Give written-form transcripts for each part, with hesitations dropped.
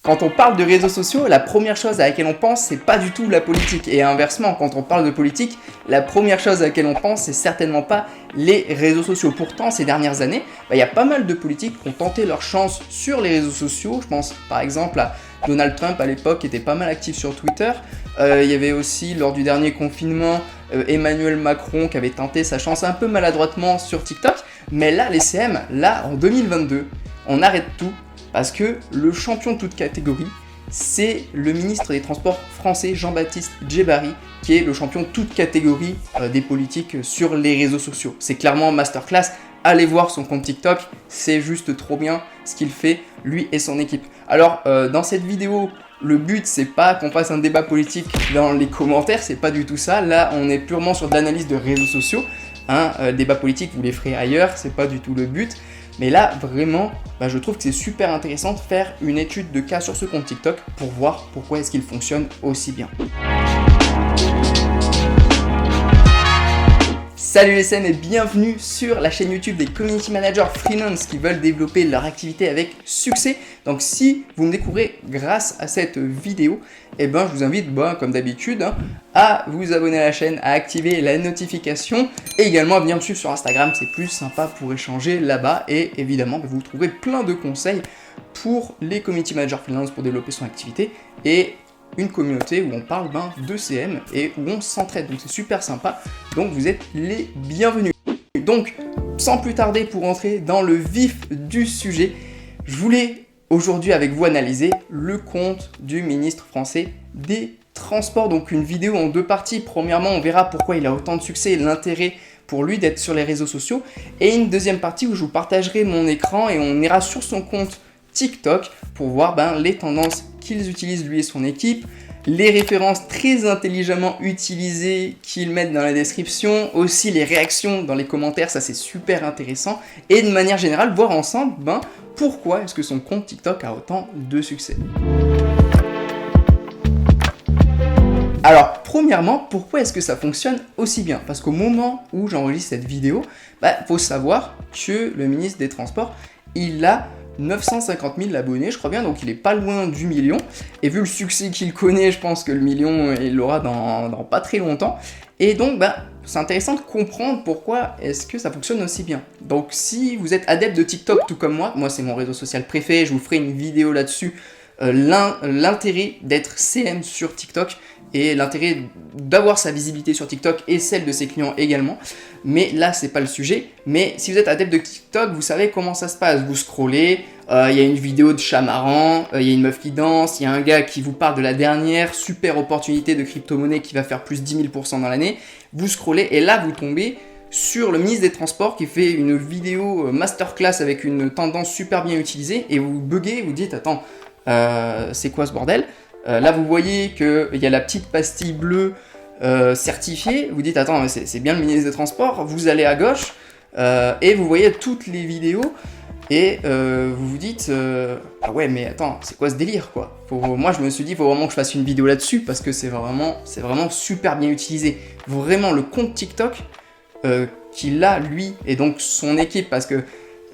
Quand on parle de réseaux sociaux, la première chose à laquelle on pense, c'est pas du tout la politique. Et inversement, quand on parle de politique, la première chose à laquelle on pense, c'est certainement pas les réseaux sociaux. Pourtant, ces dernières années, y a pas mal de politiques qui ont tenté leur chance sur les réseaux sociaux. Je pense par exemple à Donald Trump à l'époque, qui était pas mal actif sur Twitter. Il y avait aussi, lors du dernier confinement, Emmanuel Macron qui avait tenté sa chance un peu maladroitement sur TikTok. Mais là, les CM, là, en 2022, on arrête tout. Parce que le champion de toute catégorie, c'est le ministre des Transports français, Jean-Baptiste Djebbari, qui est le champion de toute catégorie des politiques sur les réseaux sociaux. C'est clairement masterclass. Allez voir son compte TikTok, c'est juste trop bien ce qu'il fait, lui et son équipe. Alors, dans cette vidéo, le but, c'est pas qu'on fasse un débat politique dans les commentaires, c'est pas du tout ça. Là, on est purement sur de l'analyse de réseaux sociaux. Débat politique, vous les ferez ailleurs, c'est pas du tout le but. Mais là, vraiment, je trouve que c'est super intéressant de faire une étude de cas sur ce compte TikTok pour voir pourquoi est-ce qu'il fonctionne aussi bien. Salut les SN et bienvenue sur la chaîne YouTube des Community Managers Freelance qui veulent développer leur activité avec succès. Donc si vous me découvrez grâce à cette vidéo, je vous invite, comme d'habitude, à vous abonner à la chaîne, à activer la notification et également à venir me suivre sur Instagram, c'est plus sympa pour échanger là-bas et évidemment vous trouverez plein de conseils pour les Community Managers Freelance pour développer son activité et une communauté où on parle de CM et où on s'entraide, donc c'est super sympa, donc vous êtes les bienvenus. Donc sans plus tarder, pour entrer dans le vif du sujet, je voulais aujourd'hui avec vous analyser le compte du ministre français des Transports, donc une vidéo en deux parties. Premièrement, on verra pourquoi il a autant de succès et l'intérêt pour lui d'être sur les réseaux sociaux, et une deuxième partie où je vous partagerai mon écran et on ira sur son compte TikTok pour voir les tendances qu'ils utilisent lui et son équipe, les références très intelligemment utilisées qu'ils mettent dans la description, aussi les réactions dans les commentaires, ça c'est super intéressant, et de manière générale voir ensemble pourquoi est-ce que son compte TikTok a autant de succès. Alors premièrement, pourquoi est-ce que ça fonctionne aussi bien? Parce qu'au moment où j'enregistre cette vidéo, faut savoir que le ministre des Transports, il a 950 000 abonnés, je crois bien, donc il est pas loin du million. Et vu le succès qu'il connaît, je pense que le million, il l'aura dans pas très longtemps. Et donc, c'est intéressant de comprendre pourquoi est-ce que ça fonctionne aussi bien. Donc, si vous êtes adepte de TikTok tout comme moi c'est mon réseau social préféré, je vous ferai une vidéo là-dessus. L'intérêt d'être CM sur TikTok et l'intérêt d'avoir sa visibilité sur TikTok et celle de ses clients également. Mais là, c'est pas le sujet. Mais si vous êtes adepte de TikTok, vous savez comment ça se passe. Vous scrollez, il y a une vidéo de chat marrant, il y a une meuf qui danse, il y a un gars qui vous parle de la dernière super opportunité de crypto-monnaie qui va faire plus 10 000 % dans l'année. Vous scrollez et là, vous tombez sur le ministre des Transports qui fait une vidéo masterclass avec une tendance super bien utilisée et vous buguez, vous dites attends, c'est quoi ce bordel? Là vous voyez qu'il y a la petite pastille bleue certifiée, vous dites attends c'est bien le ministre des Transports, vous allez à gauche et vous voyez toutes les vidéos et vous vous dites ah ouais mais attends c'est quoi ce délire quoi? Moi je me suis dit il faut vraiment que je fasse une vidéo là-dessus parce que c'est vraiment super bien utilisé. Vraiment le compte TikTok qu'il a lui et donc son équipe, parce que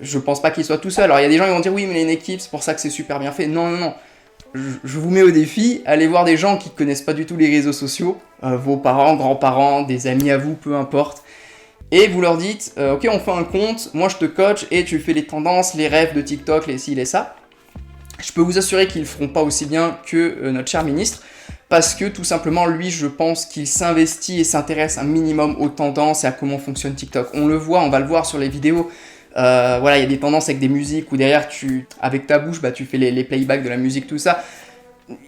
je pense pas qu'il soit tout seul. Alors il y a des gens qui vont dire oui mais il y a une équipe, c'est pour ça que c'est super bien fait. Non. Je vous mets au défi, allez voir des gens qui connaissent pas du tout les réseaux sociaux, vos parents, grands-parents, des amis à vous, peu importe. Et vous leur dites, ok on fait un compte, moi je te coach et tu fais les tendances, les rêves de TikTok, les ci, les ça. Je peux vous assurer qu'ils le feront pas aussi bien que notre cher ministre, parce que tout simplement lui je pense qu'il s'investit et s'intéresse un minimum aux tendances et à comment fonctionne TikTok. On le voit, on va le voir sur les vidéos. Il y a des tendances avec des musiques où derrière avec ta bouche tu fais les playbacks de la musique, tout ça.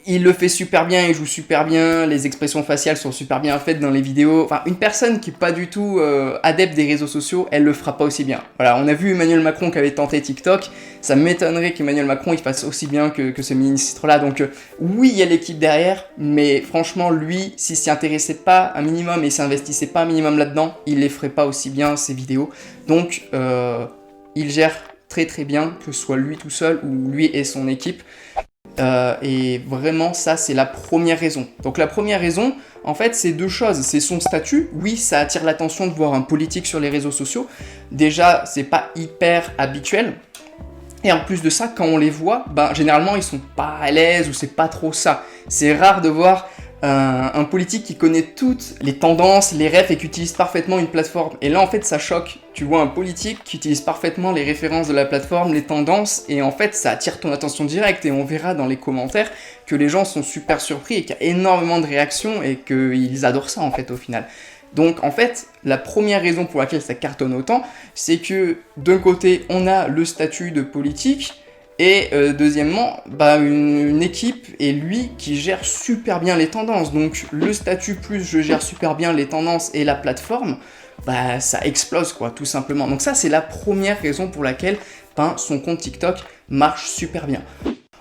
Il le fait super bien, il joue super bien, les expressions faciales sont super bien faites dans les vidéos. Enfin, une personne qui est pas du tout adepte des réseaux sociaux, elle le fera pas aussi bien. Voilà, on a vu Emmanuel Macron qui avait tenté TikTok, ça m'étonnerait qu'Emmanuel Macron il fasse aussi bien que ce ministre-là. Donc oui, il y a l'équipe derrière, mais franchement, lui, s'il s'y intéressait pas un minimum et s'investissait pas un minimum là-dedans, il les ferait pas aussi bien, ces vidéos. Donc, il gère très très bien, que ce soit lui tout seul ou lui et son équipe. Et vraiment ça c'est la première raison. Donc la première raison en fait c'est deux choses, c'est son statut. Oui, ça attire l'attention de voir un politique sur les réseaux sociaux, déjà c'est pas hyper habituel Et en plus de ça, quand on les voit, ben, généralement ils sont pas à l'aise ou c'est pas trop ça. C'est rare de voir un politique qui connaît toutes les tendances, les refs et qui utilise parfaitement une plateforme. Et là en fait ça choque. Tu vois un politique qui utilise parfaitement les références de la plateforme, les tendances, et en fait ça attire ton attention directe. Et on verra dans les commentaires que les gens sont super surpris et qu'il y a énormément de réactions et qu'ils adorent ça en fait au final. Donc en fait, la première raison pour laquelle ça cartonne autant, c'est que d'un côté, on a le statut de politique, et deuxièmement, bah, une équipe et lui qui gère super bien les tendances. Donc le statut plus je gère super bien les tendances et la plateforme, bah ça explose quoi, tout simplement. Donc ça c'est la première raison pour laquelle ben, son compte TikTok marche super bien.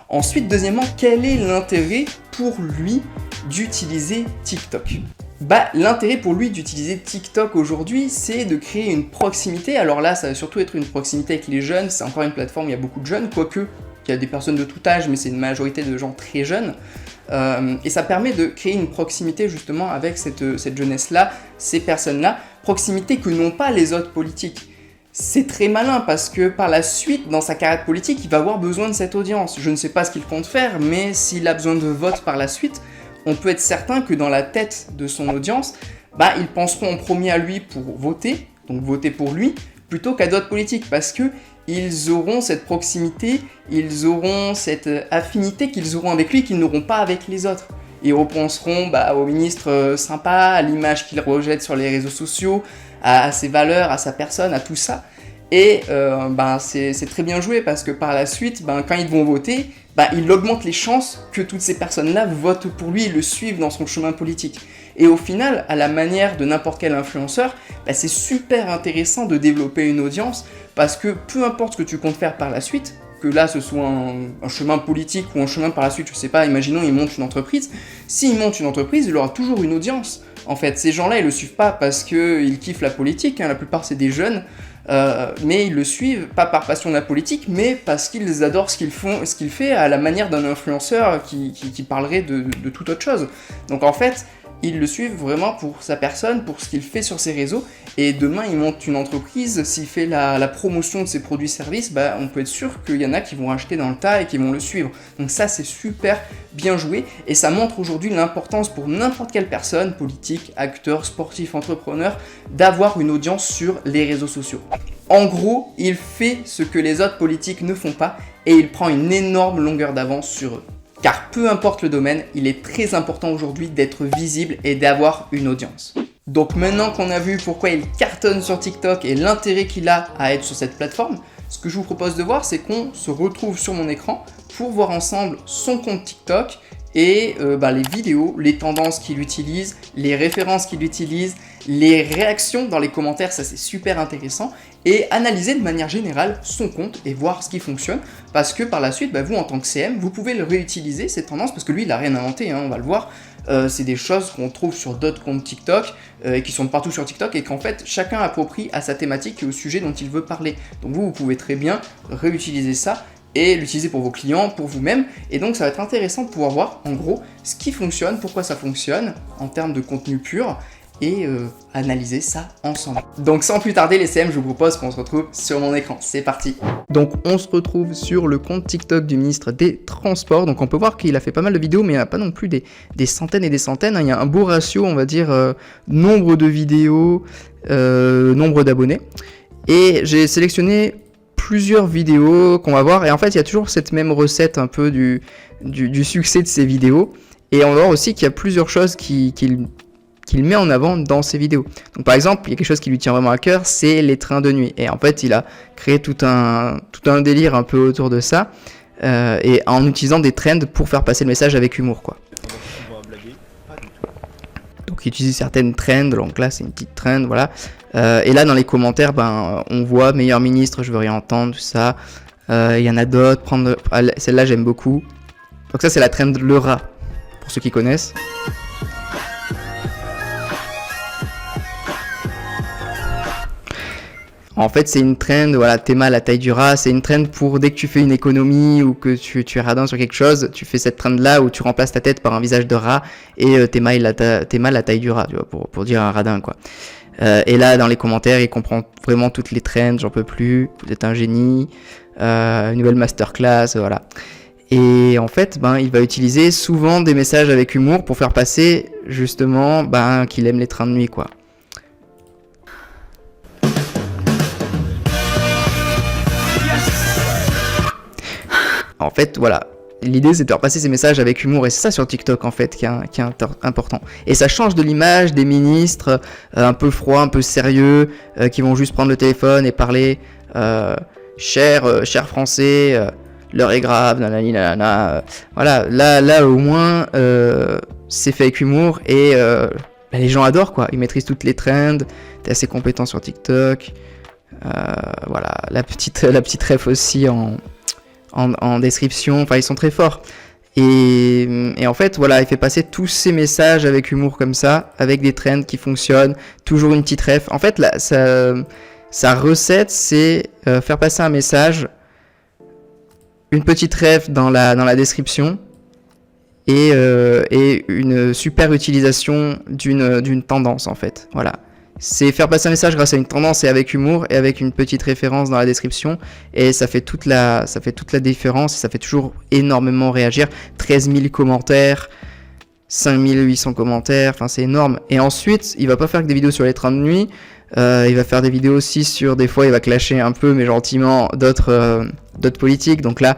Ensuite, deuxièmement, quel est l'intérêt pour lui d'utiliser TikTok ? Bah, l'intérêt pour lui d'utiliser TikTok aujourd'hui, c'est de créer une proximité. Alors là, ça va surtout être une proximité avec les jeunes. C'est encore une plateforme où il y a beaucoup de jeunes, quoique il y a des personnes de tout âge, mais c'est une majorité de gens très jeunes. Et ça permet de créer une proximité justement avec cette jeunesse-là, ces personnes-là, proximité que n'ont pas les autres politiques. C'est très malin parce que par la suite, dans sa carrière politique, il va avoir besoin de cette audience. Je ne sais pas ce qu'il compte faire, mais s'il a besoin de votes par la suite, on peut être certain que dans la tête de son audience, bah, ils penseront en premier à lui pour voter, donc voter pour lui, plutôt qu'à d'autres politiques, parce que ils auront cette proximité, ils auront cette affinité qu'ils auront avec lui qu'ils n'auront pas avec les autres. Ils repenseront bah, au ministre sympa, à l'image qu'il rejette sur les réseaux sociaux, à ses valeurs, à sa personne, à tout ça. Et ben, c'est très bien joué parce que par la suite, ben, quand ils vont voter, ben, il augmente les chances que toutes ces personnes-là votent pour lui et le suivent dans son chemin politique. Et au final, à la manière de n'importe quel influenceur, ben, c'est super intéressant de développer une audience parce que peu importe ce que tu comptes faire par la suite, que là ce soit un chemin politique ou un chemin par la suite, je sais pas, imaginons il monte une entreprise, s'il monte une entreprise, il aura toujours une audience. En fait, ces gens-là, ils le suivent pas parce qu'ils kiffent la politique, hein, la plupart c'est des jeunes, mais ils le suivent pas par passion de la politique, mais parce qu'ils adorent ce qu'il fait à la manière d'un influenceur qui parlerait de toute autre chose. Donc en fait, ils le suivent vraiment pour sa personne, pour ce qu'il fait sur ses réseaux, et demain il monte une entreprise, s'il fait la promotion de ses produits-services, bah, on peut être sûr qu'il y en a qui vont acheter dans le tas et qui vont le suivre. Donc ça c'est super bien joué, et ça montre aujourd'hui l'importance pour n'importe quelle personne, politique, acteur, sportif, entrepreneur, d'avoir une audience sur les réseaux sociaux. En gros, il fait ce que les autres politiques ne font pas, et il prend une énorme longueur d'avance sur eux. Car peu importe le domaine, il est très important aujourd'hui d'être visible et d'avoir une audience. Donc maintenant qu'on a vu pourquoi il cartonne sur TikTok et l'intérêt qu'il a à être sur cette plateforme, ce que je vous propose de voir, c'est qu'on se retrouve sur mon écran pour voir ensemble son compte TikTok et les vidéos, les tendances qu'il utilise, les références qu'il utilise, les réactions dans les commentaires, ça c'est super intéressant, et analyser de manière générale son compte et voir ce qui fonctionne, parce que par la suite, bah, vous en tant que CM, vous pouvez le réutiliser, ces tendances, parce que lui il n'a rien inventé, hein, on va le voir, c'est des choses qu'on trouve sur d'autres comptes TikTok, et qui sont partout sur TikTok, et qu'en fait chacun approprie à sa thématique et au sujet dont il veut parler. Donc vous pouvez très bien réutiliser ça, et l'utiliser pour vos clients, pour vous-même, et donc ça va être intéressant de pouvoir voir en gros ce qui fonctionne, pourquoi ça fonctionne en termes de contenu pur, et analyser ça ensemble. Donc sans plus tarder les CM, je vous propose qu'on se retrouve sur mon écran, c'est parti. Donc on se retrouve sur le compte TikTok du ministre des Transports, donc on peut voir qu'il a fait pas mal de vidéos, mais il n'y a pas non plus des centaines et des centaines, hein. Il y a un beau ratio, on va dire, nombre de vidéos, nombre d'abonnés, et j'ai sélectionné plusieurs vidéos qu'on va voir, et en fait il y a toujours cette même recette un peu du succès de ces vidéos, et on va voir aussi qu'il y a plusieurs choses qu'il met en avant dans ses vidéos. Donc par exemple, il y a quelque chose qui lui tient vraiment à cœur, c'est les trains de nuit, et en fait il a créé tout un délire un peu autour de ça, et en utilisant des trends pour faire passer le message avec humour quoi. Donc il utilise certaines trends, donc là c'est une petite trend, voilà. Et là dans les commentaires, on voit meilleur ministre, je veux rien entendre, tout ça. Il y en a d'autres, celle-là j'aime beaucoup. Donc ça c'est la trend le rat, pour ceux qui connaissent. En fait, c'est une trend, voilà, Théma, la taille du rat, c'est une trend pour dès que tu fais une économie ou que tu es radin sur quelque chose, tu fais cette trend-là où tu remplaces ta tête par un visage de rat et Théma, la taille du rat, tu vois, pour dire un radin, quoi. Et là, dans les commentaires, il comprend vraiment toutes les trends, j'en peux plus, vous êtes un génie, une nouvelle masterclass, voilà. Et en fait, il va utiliser souvent des messages avec humour pour faire passer, justement, qu'il aime les trains de nuit, quoi. En fait, voilà. L'idée, c'est de faire passer ces messages avec humour, et c'est ça sur TikTok, en fait, qui est important. Et ça change de l'image des ministres un peu froids, un peu sérieux, qui vont juste prendre le téléphone et parler « Chers Français, l'heure est grave, nanani, nanana. » Voilà, là, au moins, c'est fait avec humour, et les gens adorent, quoi. Ils maîtrisent toutes les trends, t'es assez compétent sur TikTok. Voilà, la petite ref aussi en description, enfin ils sont très forts. Et en fait, voilà, il fait passer tous ces messages avec humour comme ça, avec des trends qui fonctionnent, toujours une petite ref. En fait, là, sa recette, c'est faire passer un message, une petite ref dans la description, et une super utilisation d'une tendance, en fait. Voilà. C'est faire passer un message grâce à une tendance et avec humour et avec une petite référence dans la description, et ça fait toute la différence, et ça fait toujours énormément réagir. 13 000 commentaires, 5800 commentaires, enfin c'est énorme. Et ensuite, il va pas faire que des vidéos sur les trains de nuit, il va faire des vidéos aussi sur, des fois il va clasher un peu mais gentiment d'autres politiques, donc là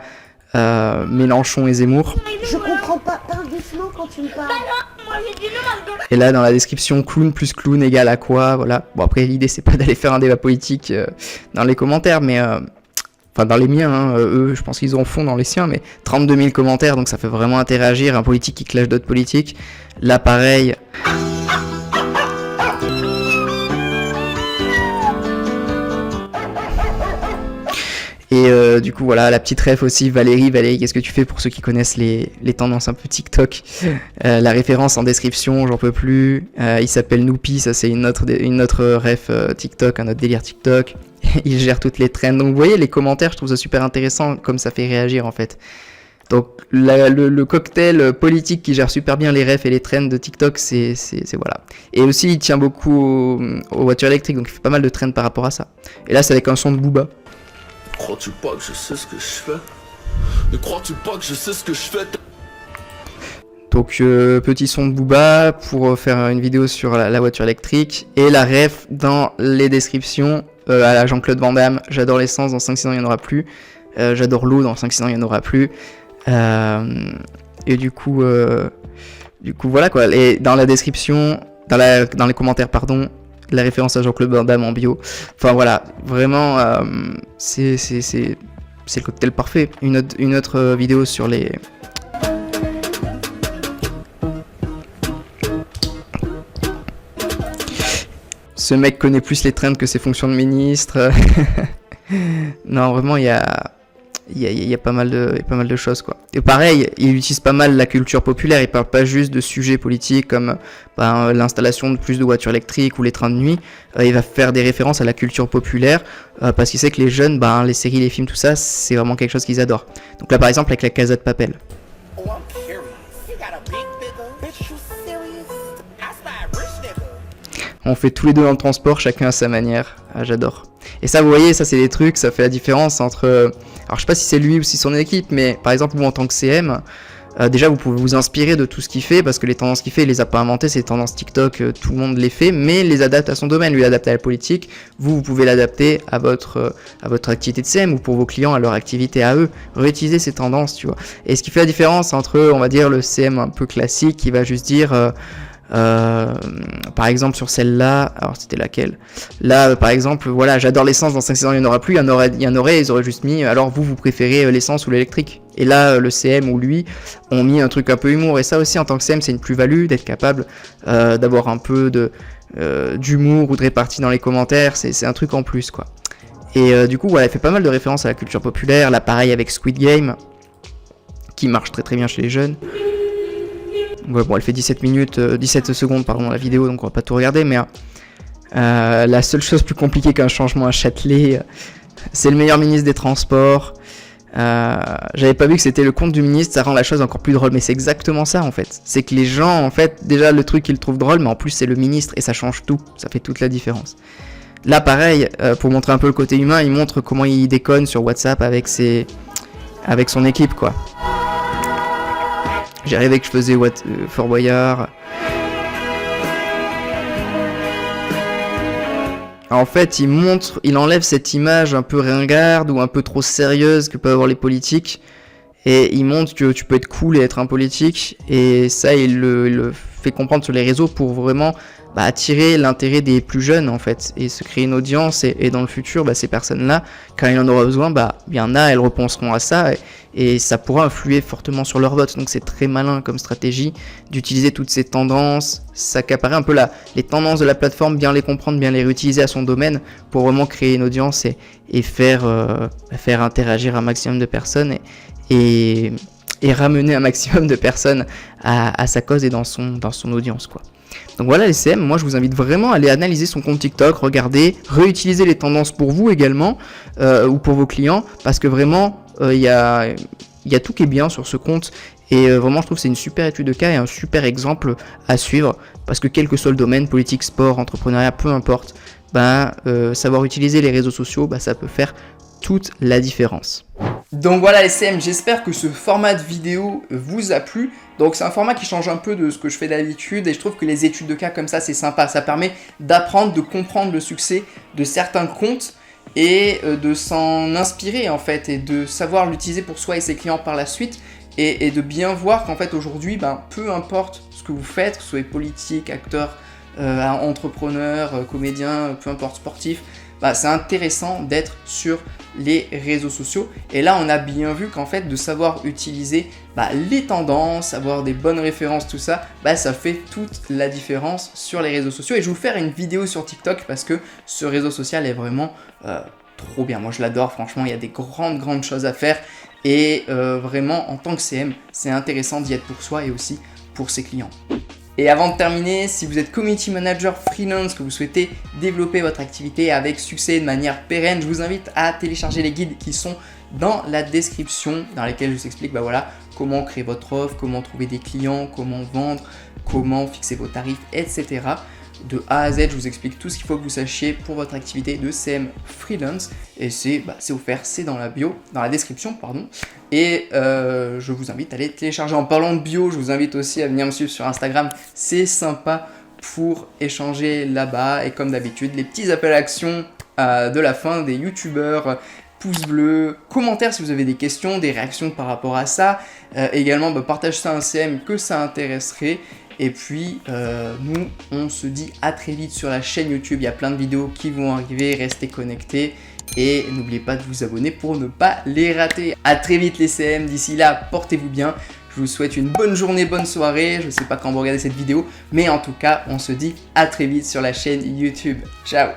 Mélenchon et Zemmour. Je comprends pas, parle doucement quand tu me parles. Et là, dans la description, clown plus clown égale à quoi, voilà. Bon, après, l'idée, c'est pas d'aller faire un débat politique dans les commentaires, mais... Enfin, dans les miens, hein, eux, je pense qu'ils en font dans les siens, mais 32 000 commentaires, donc ça fait vraiment interagir. Un politique qui clash d'autres politiques. Là, pareil... Et du coup, voilà, la petite ref aussi, Valérie, qu'est-ce que tu fais pour ceux qui connaissent les tendances un peu TikTok. La référence en description, j'en peux plus. Il s'appelle Noupi, ça c'est une autre ref TikTok, un autre délire TikTok. Il gère toutes les trends. Donc vous voyez, les commentaires, je trouve ça super intéressant, comme ça fait réagir en fait. Donc le cocktail politique qui gère super bien les refs et les trends de TikTok, c'est voilà. Et aussi, il tient beaucoup aux voitures électriques, donc il fait pas mal de trends par rapport à ça. Et là, c'est avec un son de Booba. Crois-tu pas que je sais ce que je fais? Ne crois-tu pas que je sais ce que je fais? Donc petit son de Booba pour faire une vidéo sur la voiture électrique. Et la ref dans les descriptions à la Jean-Claude Van Damme. J'adore l'essence, dans 5-6 ans il n'y en aura plus. J'adore l'eau, dans 5-6 ans il n'y en aura plus. Et du coup voilà quoi. Et dans la description, dans les commentaires pardon, la référence à Jean-Claude Van Damme en bio. Enfin voilà, vraiment, c'est le cocktail parfait. Une autre vidéo sur les... Ce mec connaît plus les trends que ses fonctions de ministre. Non, vraiment, il y a pas mal de choses quoi. Et pareil, il utilise pas mal la culture populaire, il parle pas juste de sujets politiques comme l'installation de plus de voitures électriques ou les trains de nuit, il va faire des références à la culture populaire parce qu'il sait que les jeunes, les séries, les films, tout ça, c'est vraiment quelque chose qu'ils adorent. Donc là par exemple avec la Casa de Papel. On fait tous les deux dans le transport, chacun à sa manière. Ah, j'adore. Et ça, vous voyez, ça c'est des trucs, ça fait la différence entre... Alors je sais pas si c'est lui ou si son équipe, mais par exemple vous en tant que CM, déjà vous pouvez vous inspirer de tout ce qu'il fait, parce que les tendances qu'il fait, il les a pas inventées, c'est les tendances TikTok, tout le monde les fait, mais les adapte à son domaine, lui l'adapte à la politique, vous pouvez l'adapter à votre activité de CM, ou pour vos clients, à leur activité à eux, réutiliser ces tendances, tu vois. Et ce qui fait la différence entre, on va dire, le CM un peu classique, qui va juste dire... par exemple sur celle-là, alors c'était laquelle? Là par exemple, voilà, j'adore l'essence, dans 5-6 ans il n'y en aura plus, il y en aurait, ils auraient juste mis, alors vous préférez l'essence ou l'électrique? Et là le CM ou lui ont mis un truc un peu humour, et ça aussi en tant que CM c'est une plus-value, d'être capable d'avoir un peu d'humour ou de répartie dans les commentaires, c'est un truc en plus quoi. Et du coup voilà, il fait pas mal de références à la culture populaire, là pareil avec Squid Game, qui marche très très bien chez les jeunes. Ouais, bon, elle fait 17 secondes, pardon, la vidéo, donc on va pas tout regarder, mais la seule chose plus compliquée qu'un changement à Châtelet, c'est le meilleur ministre des Transports. J'avais pas vu que c'était le compte du ministre, ça rend la chose encore plus drôle, mais c'est exactement ça en fait. C'est que les gens, en fait, déjà le truc qu'ils trouvent drôle, mais en plus c'est le ministre et ça change tout, ça fait toute la différence. Là pareil, pour montrer un peu le côté humain, il montre comment il déconne sur WhatsApp avec son équipe quoi. J'ai rêvé que je faisais Fort Boyard. En fait, il enlève cette image un peu ringarde ou un peu trop sérieuse que peuvent avoir les politiques et il montre que tu peux être cool et être un politique et ça, il le fait comprendre sur les réseaux pour vraiment attirer l'intérêt des plus jeunes en fait et se créer une audience et dans le futur, ces personnes-là, quand il en aura besoin, il y en a, elles repenseront à ça et ça pourra influer fortement sur leur vote. Donc c'est très malin comme stratégie d'utiliser toutes ces tendances, s'accaparer un peu les tendances de la plateforme, bien les comprendre, bien les réutiliser à son domaine pour vraiment créer une audience et faire interagir un maximum de personnes et ramener un maximum de personnes à sa cause et dans son audience quoi. Donc voilà les CM, moi je vous invite vraiment à aller analyser son compte TikTok, regarder, réutiliser les tendances pour vous également ou pour vos clients parce que vraiment il y a tout qui est bien sur ce compte et vraiment je trouve que c'est une super étude de cas et un super exemple à suivre parce que quel que soit le domaine, politique, sport, entrepreneuriat, peu importe, savoir utiliser les réseaux sociaux, ça peut faire toute la différence. Donc voilà les CM, j'espère que ce format de vidéo vous a plu. Donc c'est un format qui change un peu de ce que je fais d'habitude et je trouve que les études de cas comme ça c'est sympa. Ça permet d'apprendre, de comprendre le succès de certains comptes et de s'en inspirer en fait et de savoir l'utiliser pour soi et ses clients par la suite et de bien voir qu'en fait aujourd'hui, peu importe ce que vous faites, que ce soit politique, acteur, entrepreneur, comédien, peu importe sportif, c'est intéressant d'être sur les réseaux sociaux et là on a bien vu qu'en fait de savoir utiliser les tendances, avoir des bonnes références, tout ça, ça fait toute la différence sur les réseaux sociaux et je vais vous faire une vidéo sur TikTok parce que ce réseau social est vraiment trop bien, moi je l'adore franchement, il y a des grandes choses à faire et vraiment en tant que CM c'est intéressant d'y être pour soi et aussi pour ses clients. Et avant de terminer, si vous êtes community manager freelance, que vous souhaitez développer votre activité avec succès de manière pérenne, je vous invite à télécharger les guides qui sont dans la description, dans lesquels je vous explique comment créer votre offre, comment trouver des clients, comment vendre, comment fixer vos tarifs, etc. De A à Z, je vous explique tout ce qu'il faut que vous sachiez pour votre activité de CM freelance et c'est offert, c'est dans la description pardon. Et je vous invite à aller télécharger. En parlant de bio, je vous invite aussi à venir me suivre sur Instagram, c'est sympa pour échanger là-bas et comme d'habitude les petits appels à action de la fin des youtubeurs, pouce bleu, commentaires si vous avez des questions, des réactions par rapport à ça, également partage ça à un CM que ça intéresserait. Et puis nous on se dit à très vite sur la chaîne YouTube, il y a plein de vidéos qui vont arriver, restez connectés et n'oubliez pas de vous abonner pour ne pas les rater. À très vite les CM, d'ici là portez-vous bien, je vous souhaite une bonne journée, bonne soirée, je sais pas quand vous regardez cette vidéo, mais en tout cas on se dit à très vite sur la chaîne YouTube. Ciao.